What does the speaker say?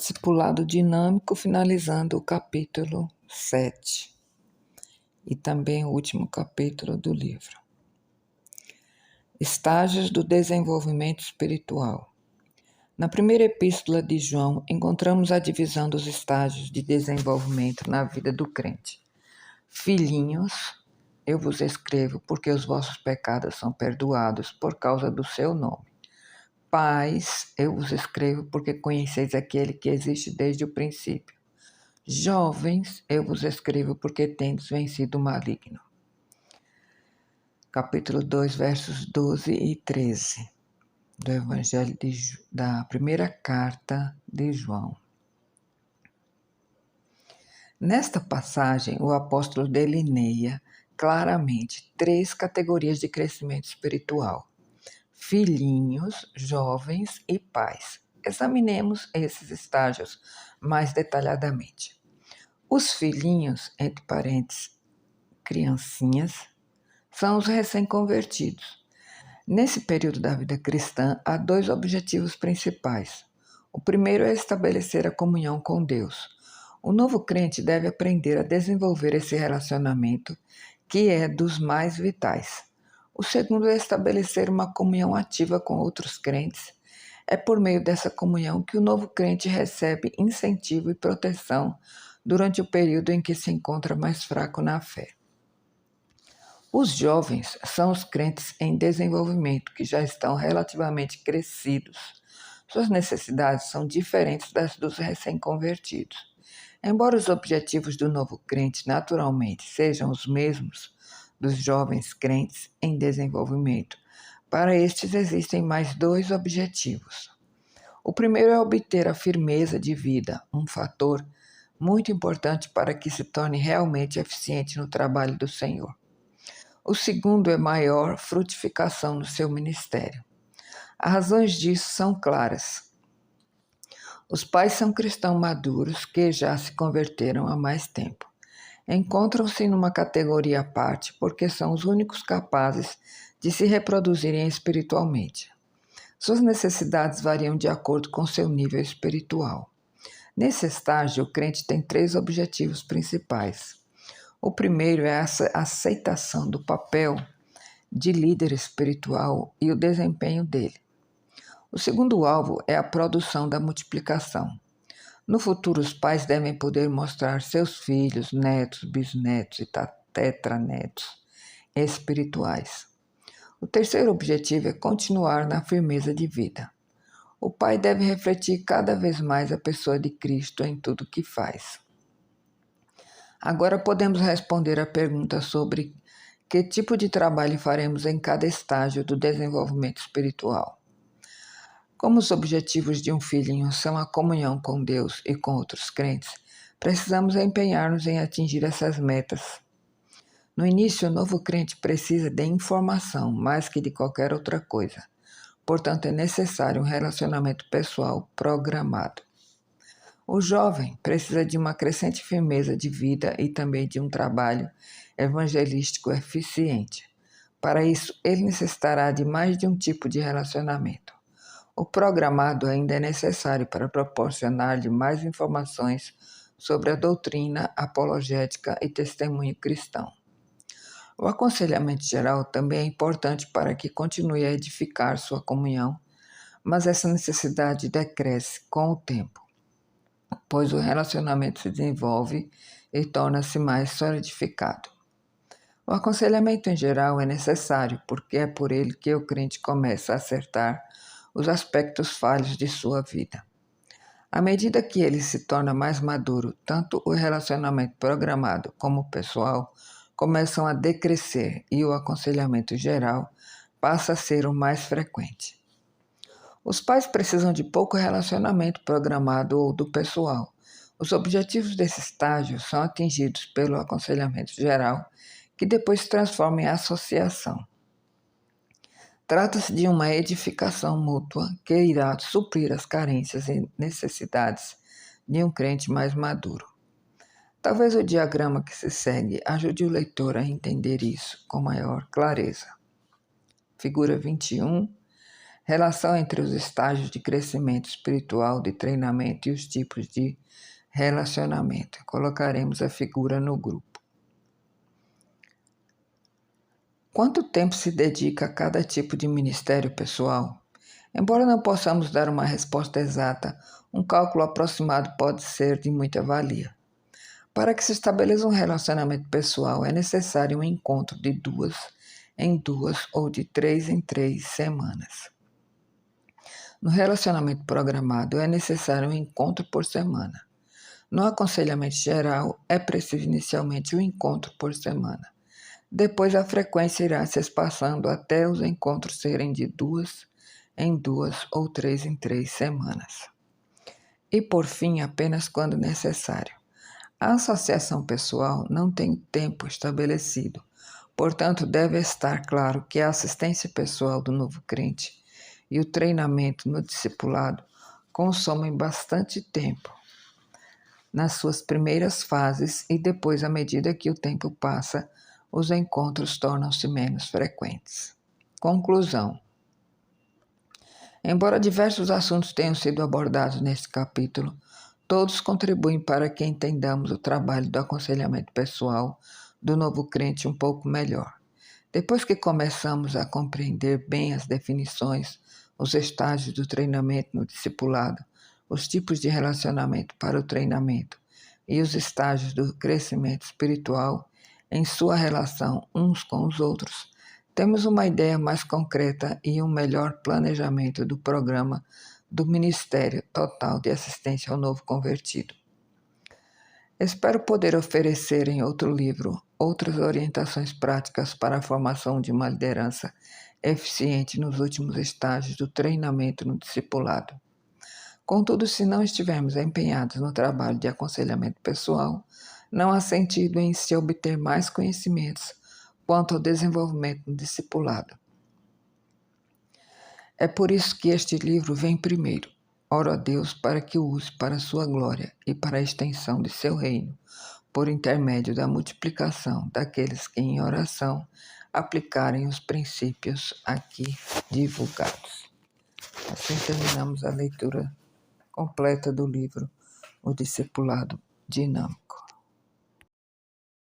discipulado dinâmico, finalizando o capítulo 7 e também o último capítulo do livro. Estágios do desenvolvimento espiritual. Na primeira epístola de João, encontramos a divisão dos estágios de desenvolvimento na vida do crente. Filhinhos, eu vos escrevo porque os vossos pecados são perdoados por causa do seu nome. Pais, eu vos escrevo porque conheceis aquele que existe desde o princípio. Jovens, eu vos escrevo porque tendes vencido o maligno. Capítulo 2, versos 12 e 13 do Evangelho da primeira carta de João. Nesta passagem, o apóstolo delineia claramente 3 categorias de crescimento espiritual: filhinhos, jovens e pais. Examinemos esses estágios mais detalhadamente. Os filhinhos, entre parênteses, criancinhas, são os recém-convertidos. Nesse período da vida cristã, há 2 objetivos principais. O primeiro é estabelecer a comunhão com Deus. O novo crente deve aprender a desenvolver esse relacionamento, que é dos mais vitais. O segundo é estabelecer uma comunhão ativa com outros crentes. É por meio dessa comunhão que o novo crente recebe incentivo e proteção durante o período em que se encontra mais fraco na fé. Os jovens são os crentes em desenvolvimento, que já estão relativamente crescidos. Suas necessidades são diferentes das dos recém-convertidos. Embora os objetivos do novo crente naturalmente sejam os mesmos dos jovens crentes em desenvolvimento, para estes existem mais 2 objetivos. O primeiro é obter a firmeza de vida, um fator muito importante para que se torne realmente eficiente no trabalho do Senhor. O segundo é maior frutificação no seu ministério. As razões disso são claras. Os pais são cristãos maduros que já se converteram há mais tempo. Encontram-se numa categoria à parte porque são os únicos capazes de se reproduzirem espiritualmente. Suas necessidades variam de acordo com seu nível espiritual. Nesse estágio, o crente tem 3 objetivos principais. O primeiro é a aceitação do papel de líder espiritual e o desempenho dele. O segundo alvo é a produção da multiplicação. No futuro, os pais devem poder mostrar seus filhos, netos, bisnetos e tetranetos espirituais. O terceiro objetivo é continuar na firmeza de vida. O pai deve refletir cada vez mais a pessoa de Cristo em tudo que faz. Agora podemos responder a pergunta sobre que tipo de trabalho faremos em cada estágio do desenvolvimento espiritual. Como os objetivos de um filhinho são a comunhão com Deus e com outros crentes, precisamos empenhar-nos em atingir essas metas. No início, o novo crente precisa de informação mais que de qualquer outra coisa. Portanto, é necessário um relacionamento pessoal programado. O jovem precisa de uma crescente firmeza de vida e também de um trabalho evangelístico eficiente. Para isso, ele necessitará de mais de um tipo de relacionamento. O programado ainda é necessário para proporcionar-lhe mais informações sobre a doutrina apologética e testemunho cristão. O aconselhamento geral também é importante para que continue a edificar sua comunhão, mas essa necessidade decresce com o tempo, pois o relacionamento se desenvolve e torna-se mais solidificado. O aconselhamento em geral é necessário porque é por ele que o crente começa a acertar os aspectos falhos de sua vida. À medida que ele se torna mais maduro, tanto o relacionamento programado como o pessoal começam a decrescer e o aconselhamento geral passa a ser o mais frequente. Os pais precisam de pouco relacionamento programado ou do pessoal. Os objetivos desse estágio são atingidos pelo aconselhamento geral, que depois se transforma em associação. Trata-se de uma edificação mútua que irá suprir as carências e necessidades de um crente mais maduro. Talvez o diagrama que se segue ajude o leitor a entender isso com maior clareza. Figura 21 Relação entre os estágios de crescimento espiritual, de treinamento e os tipos de relacionamento. Colocaremos a figura no grupo. Quanto tempo se dedica a cada tipo de ministério pessoal? Embora não possamos dar uma resposta exata, um cálculo aproximado pode ser de muita valia. Para que se estabeleça um relacionamento pessoal, é necessário um encontro de 2 em 2 ou de 3 em 3 semanas. No relacionamento programado, é necessário um encontro por semana. No aconselhamento geral, é preciso inicialmente um encontro por semana. Depois, a frequência irá se espaçando até os encontros serem de 2 em 2 ou 3 em 3 semanas. E, por fim, apenas quando necessário. A associação pessoal não tem tempo estabelecido, portanto, deve estar claro que a assistência pessoal do novo crente e o treinamento no discipulado consomem bastante tempo nas suas primeiras fases e depois, à medida que o tempo passa, os encontros tornam-se menos frequentes. Conclusão. Embora diversos assuntos tenham sido abordados neste capítulo, todos contribuem para que entendamos o trabalho do aconselhamento pessoal do novo crente um pouco melhor. Depois que começamos a compreender bem as definições, os estágios do treinamento no discipulado, os tipos de relacionamento para o treinamento e os estágios do crescimento espiritual em sua relação uns com os outros, temos uma ideia mais concreta e um melhor planejamento do programa do Ministério Total de Assistência ao Novo Convertido. Espero poder oferecer em outro livro outras orientações práticas para a formação de uma liderança eficiente nos últimos estágios do treinamento no discipulado. Contudo, se não estivermos empenhados no trabalho de aconselhamento pessoal, não há sentido em se obter mais conhecimentos quanto ao desenvolvimento no discipulado. É por isso que este livro vem primeiro. Oro a Deus para que o use para a sua glória e para a extensão de seu reino, por intermédio da multiplicação daqueles que em oração aplicarem os princípios aqui divulgados. Assim terminamos a leitura completa do livro O Discipulado Dinâmico.